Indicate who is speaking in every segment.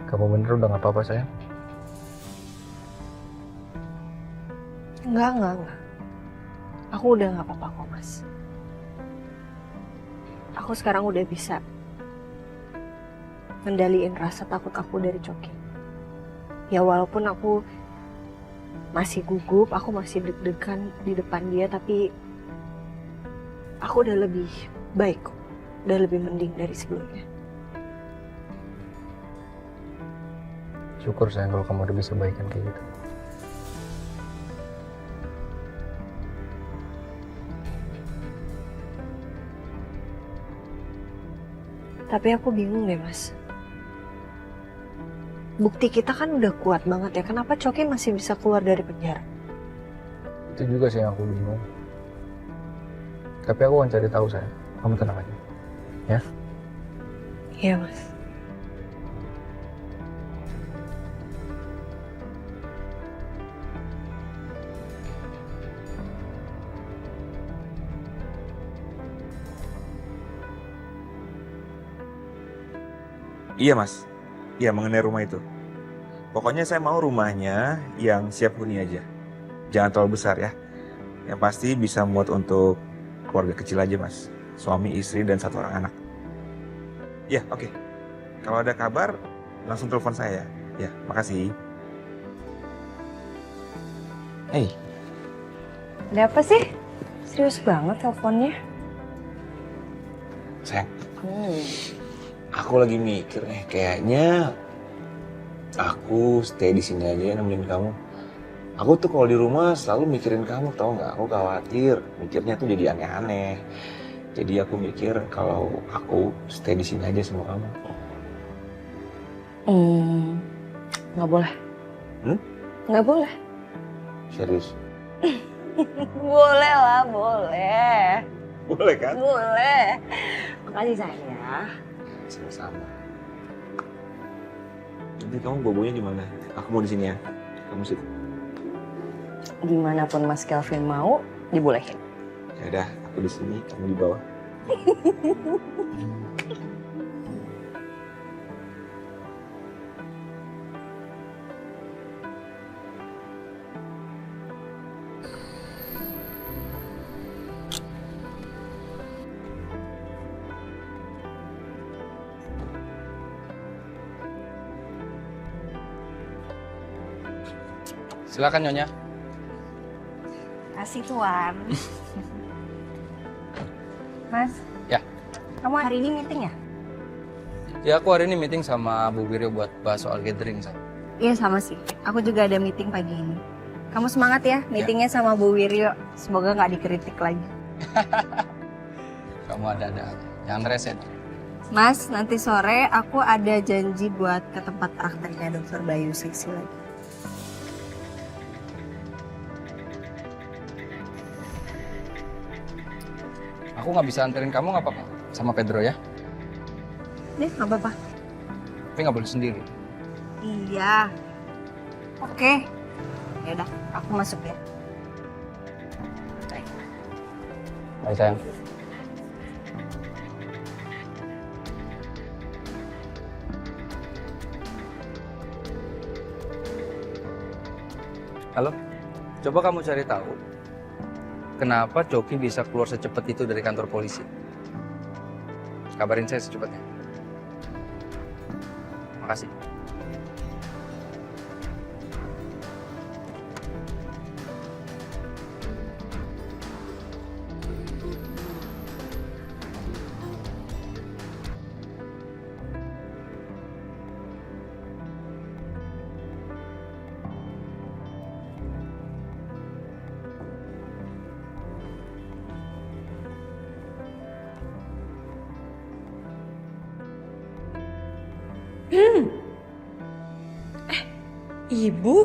Speaker 1: Kamu bener udah gak apa-apa sayang?
Speaker 2: Enggak. Aku udah gak apa-apa kok, Mas. Aku sekarang udah bisa ngendaliin rasa takut aku dari Coki. Ya walaupun aku masih gugup, aku masih deg-degan di depan dia, tapi aku udah lebih baik kok. Udah lebih mending dari sebelumnya.
Speaker 1: Syukur sayang kalau kamu udah bisa baikan kayak gitu.
Speaker 2: Tapi aku bingung deh, Mas. Bukti kita kan udah kuat banget ya. Kenapa Coki masih bisa keluar dari penjara?
Speaker 1: Itu juga sih yang aku bingung. Tapi aku akan cari tahu sayang. Kamu tenang aja. Ya?
Speaker 2: Iya, Mas.
Speaker 3: Iya mas, iya mengenai rumah itu. Pokoknya saya mau rumahnya yang siap huni aja. Jangan terlalu besar ya. Yang pasti bisa muat untuk keluarga kecil aja mas. Suami, istri, dan 1 orang anak. Ya oke. Kalau ada kabar, langsung telepon saya. Ya, makasih. Hey,
Speaker 2: Ada apa sih? Serius banget teleponnya.
Speaker 3: sayang. Aku lagi mikir nih, kayaknya aku stay di sini aja nemenin kamu. Aku tuh kalau di rumah selalu mikirin kamu, tau nggak? Aku khawatir, mikirnya tuh jadi aneh-aneh. Jadi aku mikir kalau aku stay di sini aja sama kamu.
Speaker 2: Nggak boleh. Nggak boleh.
Speaker 3: Serius?
Speaker 2: Boleh lah, boleh.
Speaker 3: Boleh kan?
Speaker 2: Boleh. Makasih sayang ya.
Speaker 3: Sama-sama. Nanti kamu bobonya di mana? Aku mau di sini ya. Kamu situ.
Speaker 2: Dimanapun Mas Kelvin mau, dibolehin.
Speaker 3: Ya udah, aku di sini, kamu di bawah.
Speaker 1: Silakan Nyonya.
Speaker 4: Kasih Tuan. Mas.
Speaker 1: Ya.
Speaker 4: Kamu hari ini meeting ya?
Speaker 1: Ya aku hari ini meeting sama Bu Wiryo buat bahas soal gathering sayang.
Speaker 4: Iya sama sih. Aku juga ada meeting pagi ini. Kamu semangat ya meetingnya sama Bu Wiryo. Semoga nggak dikritik lagi.
Speaker 1: Kamu ada-ada aja. Jangan reset.
Speaker 4: Mas, nanti sore aku ada janji buat ke tempat prakteknya Dokter Bayu Siksi lagi.
Speaker 1: Aku nggak bisa anterin kamu nggak apa-apa sama Pedro ya.
Speaker 4: Deh, nggak apa-apa.
Speaker 1: Tapi nggak boleh sendiri.
Speaker 4: Iya. Oke. Ya udah, aku masuk ya.
Speaker 1: Baik sayang. Halo, coba kamu cari tahu kenapa Coki bisa keluar secepat itu dari kantor polisi. Kabarin saya secepatnya. Makasih.
Speaker 2: Ibu?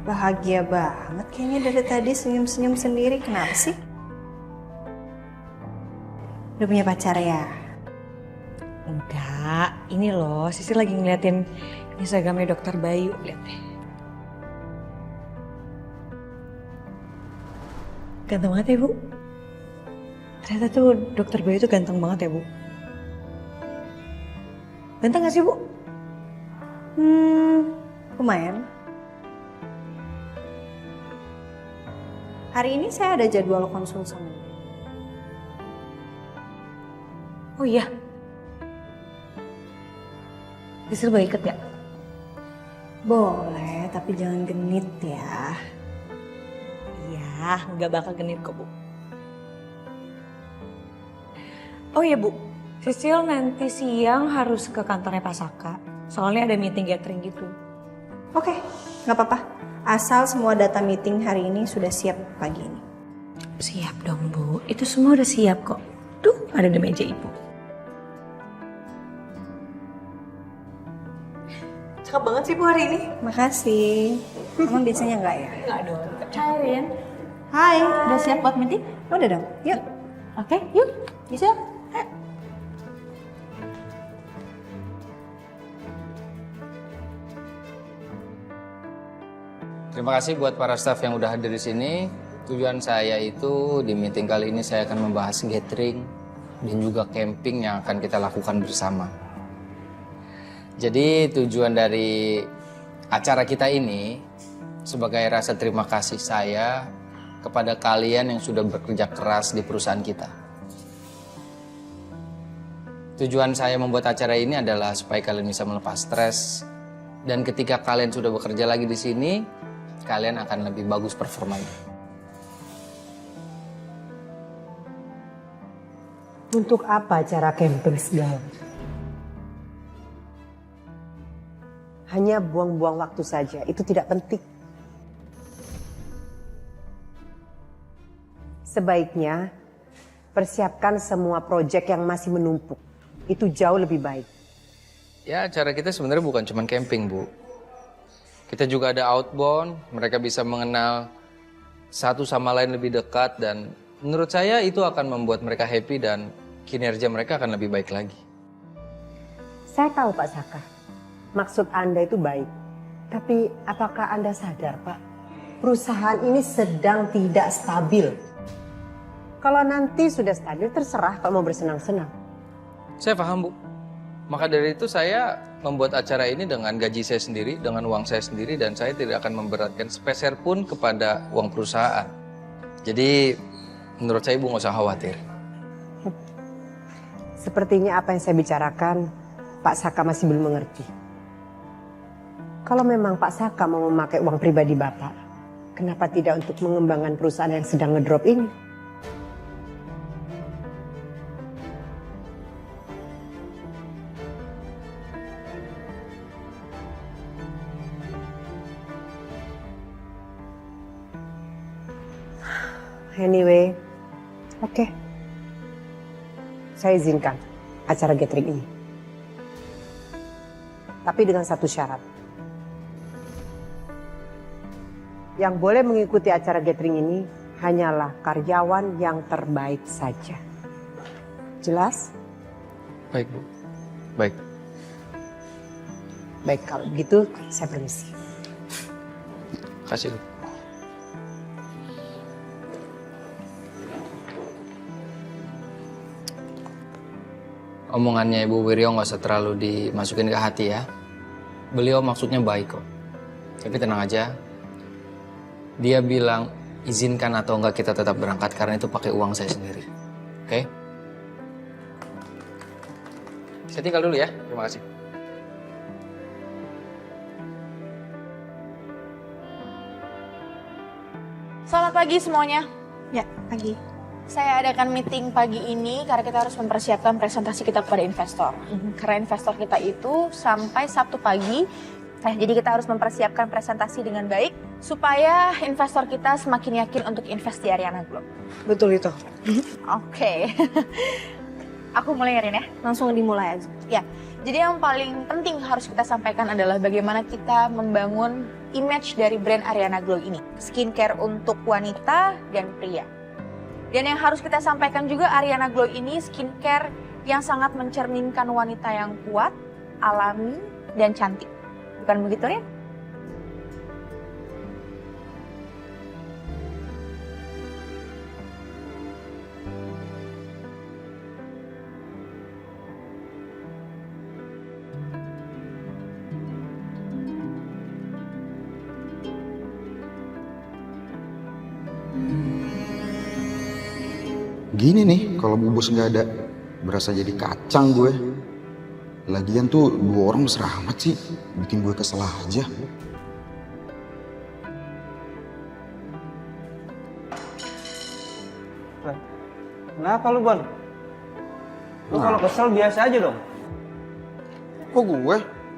Speaker 2: Bahagia banget kayaknya dari tadi senyum-senyum sendiri. Kenapa sih? Udah punya pacar ya?
Speaker 5: Enggak, ini loh, Sisi lagi ngeliatin Instagramnya Dokter Bayu, lihat deh. Ganteng banget ya, Bu. Ternyata tuh Dokter Bayu tuh ganteng banget ya, Bu. Ganteng gak sih, Bu?
Speaker 4: Lumayan. Hari ini saya ada jadwal konsul sama dia.
Speaker 5: Oh iya. Sisil boleh ikut ya?
Speaker 4: Boleh, tapi jangan genit ya.
Speaker 5: Iya, nggak bakal genit kok, Bu. Oh iya, Bu. Sisil nanti siang harus ke kantornya Pak Saka. Soalnya ada meeting gathering gitu.
Speaker 4: Oke, nggak apa-apa. Asal semua data meeting hari ini sudah siap pagi ini.
Speaker 5: Siap dong, Bu. Itu semua udah siap kok. Tuh, ada di meja Ibu. Cakep banget sih Bu hari ini.
Speaker 4: Makasih. Emang biasanya nggak ya?
Speaker 5: Enggak dong. Hai, Rian.
Speaker 4: Hai, udah siap buat meeting? Udah dong, yuk.
Speaker 5: Oke, yuk.
Speaker 4: Bisa?
Speaker 1: Terima kasih buat para staf yang udah hadir di sini. Tujuan saya itu di meeting kali ini saya akan membahas gathering dan juga camping yang akan kita lakukan bersama. Jadi tujuan dari acara kita ini sebagai rasa terima kasih saya kepada kalian yang sudah bekerja keras di perusahaan kita. Tujuan saya membuat acara ini adalah supaya kalian bisa melepas stres dan ketika kalian sudah bekerja lagi di sini, kalian akan lebih bagus performanya.
Speaker 6: Untuk apa cara camping segala? Hanya buang-buang waktu saja, itu tidak penting. Sebaiknya persiapkan semua proyek yang masih menumpuk. Itu jauh lebih baik.
Speaker 1: Ya, acara kita sebenarnya bukan cuma camping, Bu. Kita juga ada outbound, mereka bisa mengenal satu sama lain lebih dekat dan menurut saya itu akan membuat mereka happy dan kinerja mereka akan lebih baik lagi.
Speaker 6: Saya tahu Pak Saka, maksud Anda itu baik. Tapi apakah Anda sadar Pak, perusahaan ini sedang tidak stabil. Kalau nanti sudah stabil terserah kalau mau bersenang-senang.
Speaker 1: Saya paham, Bu. Maka dari itu saya membuat acara ini dengan gaji saya sendiri, dengan uang saya sendiri, dan saya tidak akan memberatkan sepeser pun kepada uang perusahaan. Jadi menurut saya Ibu nggak usah khawatir.
Speaker 6: Sepertinya apa yang saya bicarakan, Pak Saka masih belum mengerti. Kalau memang Pak Saka mau memakai uang pribadi Bapak, kenapa tidak untuk mengembangkan perusahaan yang sedang ngedrop ini? Anyway, oke. Saya izinkan acara gathering ini. Tapi dengan satu syarat. Yang boleh mengikuti acara gathering ini hanyalah karyawan yang terbaik saja. Jelas?
Speaker 1: Baik, Bu. Baik.
Speaker 6: Baik, kalau begitu saya permisi.
Speaker 1: Kasih, Bu. Omongannya Ibu Wiryo nggak usah terlalu dimasukin ke hati ya. Beliau maksudnya baik kok. Tapi tenang aja. Dia bilang izinkan atau enggak kita tetap berangkat karena itu pakai uang saya sendiri. Oke? Saya tinggal dulu ya. Terima kasih.
Speaker 7: Selamat pagi semuanya.
Speaker 4: Ya, pagi.
Speaker 7: Saya adakan meeting pagi ini karena kita harus mempersiapkan presentasi kita kepada investor. Karena investor kita itu sampai Sabtu pagi. Nah, jadi kita harus mempersiapkan presentasi dengan baik supaya investor kita semakin yakin untuk invest di Ariana Globe.
Speaker 6: Betul itu.
Speaker 7: Oke. Aku mulai ya, Rin ya.
Speaker 2: Langsung dimulai aja.
Speaker 7: Ya, jadi yang paling penting harus kita sampaikan adalah bagaimana kita membangun image dari brand Ariana Glow ini. Skincare untuk wanita dan pria. Dan yang harus kita sampaikan juga Ariana Glow ini skincare yang sangat mencerminkan wanita yang kuat, alami, dan cantik. Bukan begitu ya?
Speaker 8: Gini nih, kalau Bu Bos nggak ada, berasa jadi kacang gue. Lagian tuh 2 orang mesra amat sih, bikin gue kesel aja.
Speaker 9: Kenapa lu, Bon? Lu kalau kesel biasa aja dong.
Speaker 8: Kok gue?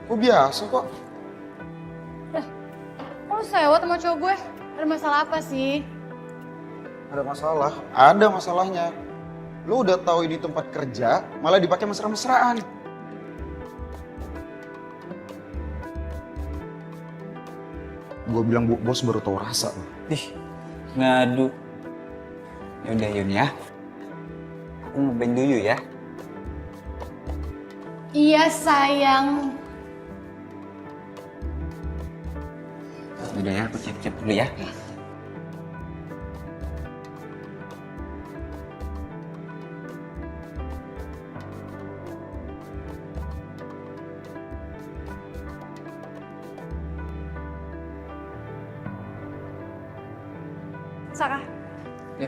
Speaker 8: Kok biasa kok.
Speaker 10: Kok lu sewot sama cowok gue? Ada masalah apa sih?
Speaker 8: Ada masalah? Ada masalahnya. Lu udah tahu ini tempat kerja, malah dipakai mesra-mesraan. Gue bilang Bu Bos baru tahu rasa.
Speaker 9: Ih, ngadu. Yaudah Yun ya. Aku ngeband dulu ya.
Speaker 10: Iya sayang.
Speaker 9: Udah ya, aku siap-siap dulu ya.
Speaker 2: Saka,
Speaker 1: Ya.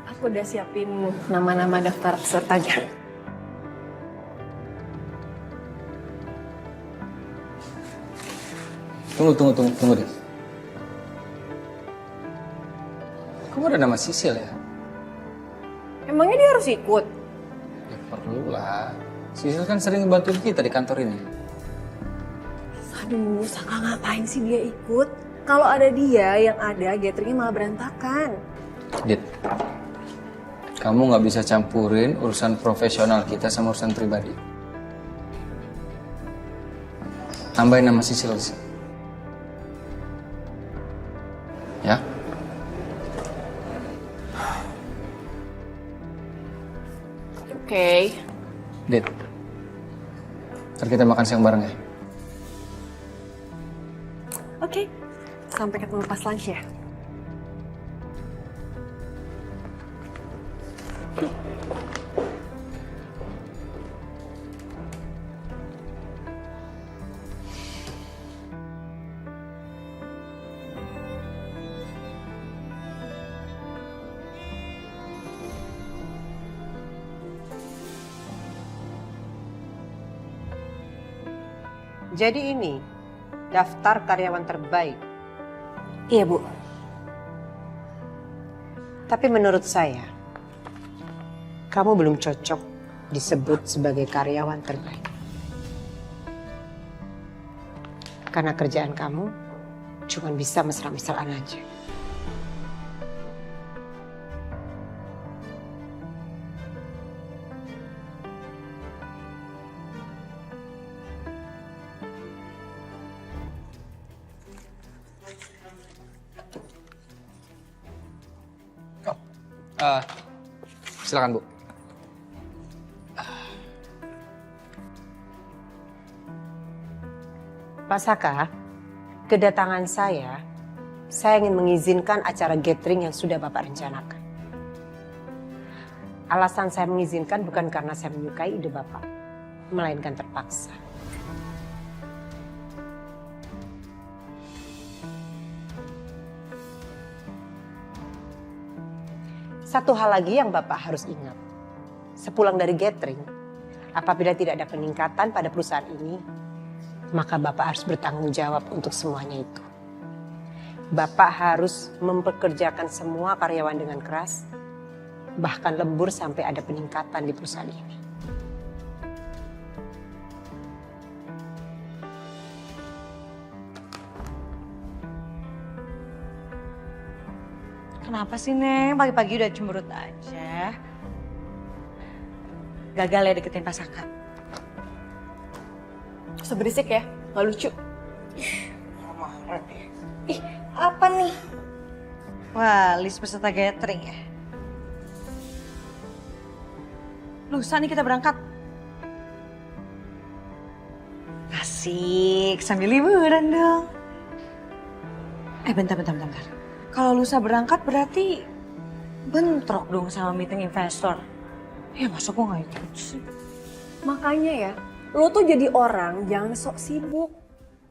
Speaker 2: aku udah siapin nama-nama daftar pesertanya.
Speaker 1: Tunggu deh. Kamu ada nama Sisil ya?
Speaker 2: Emangnya dia harus ikut?
Speaker 1: Ya perlu lah. Sisil kan sering ngebantuin kita di kantor ini.
Speaker 2: Aduh, Saka ngapain sih dia ikut? Kalau ada dia, yang ada gatheringnya malah berantakan.
Speaker 1: Dit, kamu nggak bisa campurin urusan profesional kita sama urusan pribadi. Tambahin nama Sisil sih. Ya?
Speaker 2: Oke.
Speaker 1: Dit, ntar kita makan siang bareng ya?
Speaker 2: Oke. Sampai ketemu pas lunch ya.
Speaker 6: Jadi ini daftar karyawan terbaik.
Speaker 2: Iya, Bu.
Speaker 6: Tapi menurut saya, kamu belum cocok disebut sebagai karyawan terbaik. Karena kerjaan kamu cuma bisa mesra-mesraan aja.
Speaker 1: Silakan Bu.
Speaker 6: Pak Saka, kedatangan saya ingin mengizinkan acara gathering yang sudah Bapak rencanakan. Alasan saya mengizinkan bukan karena saya menyukai ide Bapak, melainkan terpaksa. Satu hal lagi yang Bapak harus ingat. Sepulang dari gathering, apabila tidak ada peningkatan pada perusahaan ini, maka Bapak harus bertanggung jawab untuk semuanya itu. Bapak harus mempekerjakan semua karyawan dengan keras, bahkan lembur sampai ada peningkatan di perusahaan ini.
Speaker 5: Kenapa sih, Neng? Pagi-pagi udah cemberut aja. Gagal ya deketin Pak Saka.
Speaker 2: Seberisik ya, nggak lucu.
Speaker 5: Ih, apa nih? Wah, list peserta gathering ya. Lusa nih kita berangkat. Asik, sambil liburan dong. Bentar. Kalau lusa berangkat berarti bentrok dong sama meeting investor. Ya masa gue gak ikut sih?
Speaker 2: Makanya ya, lo tuh jadi orang jangan sok sibuk.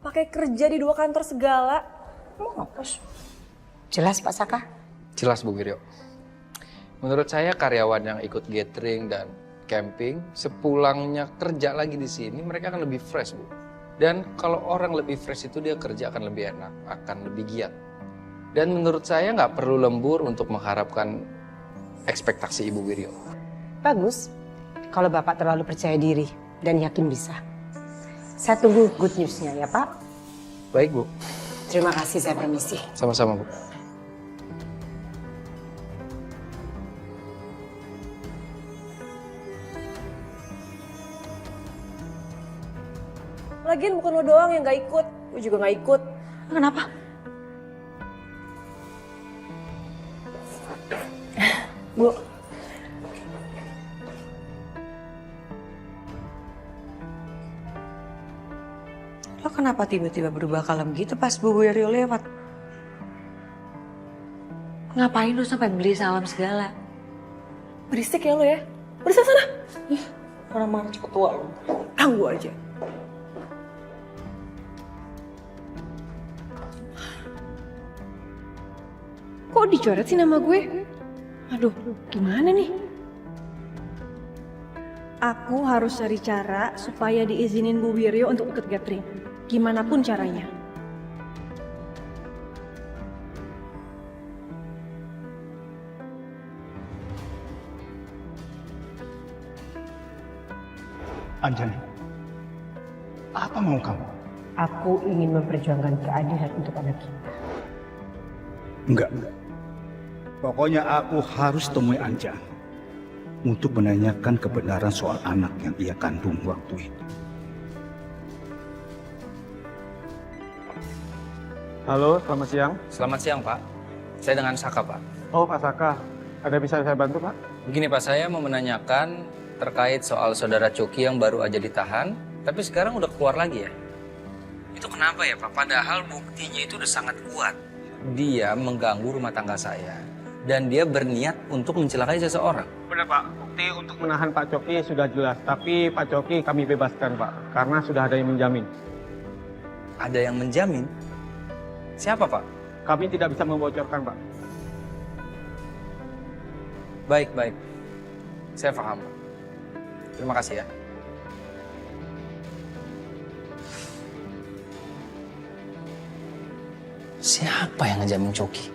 Speaker 2: Pakai kerja di 2 kantor segala. Lo ngapus.
Speaker 6: Jelas Pak Saka?
Speaker 1: Jelas Bu Wiryo. Menurut saya karyawan yang ikut gathering dan camping, sepulangnya kerja lagi di sini, mereka akan lebih fresh, Bu. Dan kalau orang lebih fresh itu dia kerja akan lebih enak, akan lebih giat. Dan menurut saya nggak perlu lembur untuk mengharapkan ekspektasi Ibu Wiryo.
Speaker 6: Bagus. Kalau Bapak terlalu percaya diri dan yakin bisa. Saya tunggu good news-nya ya, Pak.
Speaker 1: Baik, Bu.
Speaker 6: Terima kasih, saya permisi.
Speaker 1: Sama-sama, Bu.
Speaker 5: Lagian bukan lo doang yang gak ikut, gue juga gak ikut. Kenapa? Bu. Lo kenapa tiba-tiba berubah kalem gitu pas Bu Wiryo lewat? Ngapain lo sampai beli salam segala? Berisik ya lo ya? Berisik sana! Ih, orang mana cepet tua lo. Ganggu aja.
Speaker 10: Kok dicoret sih nama gue? Aduh, gimana nih? Aku harus cari cara supaya diizinin Bu Wiryo untuk ikut gathering. Gimana pun caranya.
Speaker 9: Anjani, apa mau kamu?
Speaker 6: Aku ingin memperjuangkan keadilan untuk anak kita.
Speaker 9: Enggak. Pokoknya aku harus temui Anjani untuk menanyakan kebenaran soal anak yang ia kandung waktu itu.
Speaker 11: Halo, selamat siang.
Speaker 1: Selamat siang, Pak. Saya dengan Saka, Pak.
Speaker 11: Oh, Pak Saka. Ada bisa saya bantu, Pak?
Speaker 1: Begini, Pak, saya mau menanyakan terkait soal saudara Coki yang baru aja ditahan, tapi sekarang udah keluar lagi ya. Itu kenapa ya, Pak? Padahal buktinya itu udah sangat kuat. Dia mengganggu rumah tangga saya, dan dia berniat untuk mencelakai seseorang.
Speaker 11: Benar, Pak. Bukti untuk menahan Pak Coki sudah jelas. Tapi Pak Coki kami bebaskan, Pak. Karena sudah ada yang menjamin.
Speaker 1: Ada yang menjamin? Siapa, Pak?
Speaker 11: Kami tidak bisa membocorkan, Pak.
Speaker 1: Baik, baik. Saya paham, Pak. Terima kasih ya. Siapa yang ngejamin Coki?